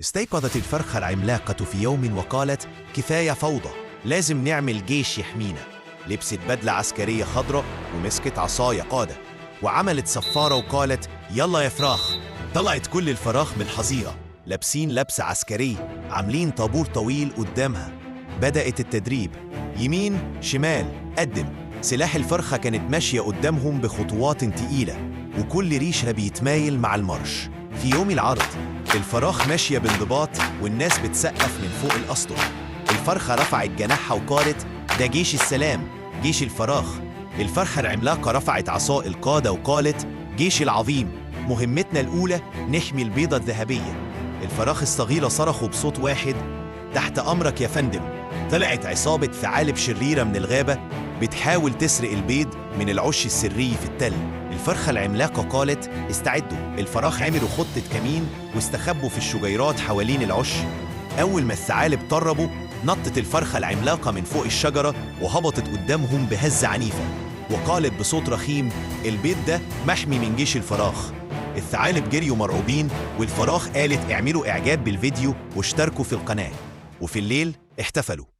استيقظت الفرخة العملاقة في يوم وقالت: كفاية فوضى، لازم نعمل جيش يحمينا. لبست بدلة عسكرية خضراء ومسكت عصاية قادة وعملت صفارة وقالت: يلا يا فراخ. طلعت كل الفراخ من الحظيرة لابسين لبس عسكري، عاملين طابور طويل قدامها. بدأت التدريب، يمين شمال قدم. سلاح الفرخة كانت ماشية قدامهم بخطوات تقيلة وكل ريشها بيتمايل مع المرش. في يوم العرض الفراخ ماشية بانضباط والناس بتسقف من فوق الأسطح. الفرخة رفعت جناحها وقالت: ده جيش السلام، جيش الفراخ. الفرخة العملاقة رفعت عصا القادة وقالت: جيش العظيم، مهمتنا الأولى نحمي البيضة الذهبية. الفراخ الصغيرة صرخوا بصوت واحد: تحت أمرك يا فندم. طلعت عصابة ثعالب شريرة من الغابة بتحاول تسرق البيض من العش السري في التل. الفرخة العملاقة قالت: استعدوا. الفراخ عملوا خطة كمين واستخبوا في الشجيرات حوالين العش. أول ما الثعالب طربوا نطت الفرخة العملاقة من فوق الشجرة وهبطت قدامهم بهزة عنيفة وقالت بصوت رخيم: البيض ده محمي من جيش الفراخ. الثعالب جريوا مرعوبين والفراخ قالت: اعملوا إعجاب بالفيديو واشتركوا في القناة. وفي الليل احتفلوا.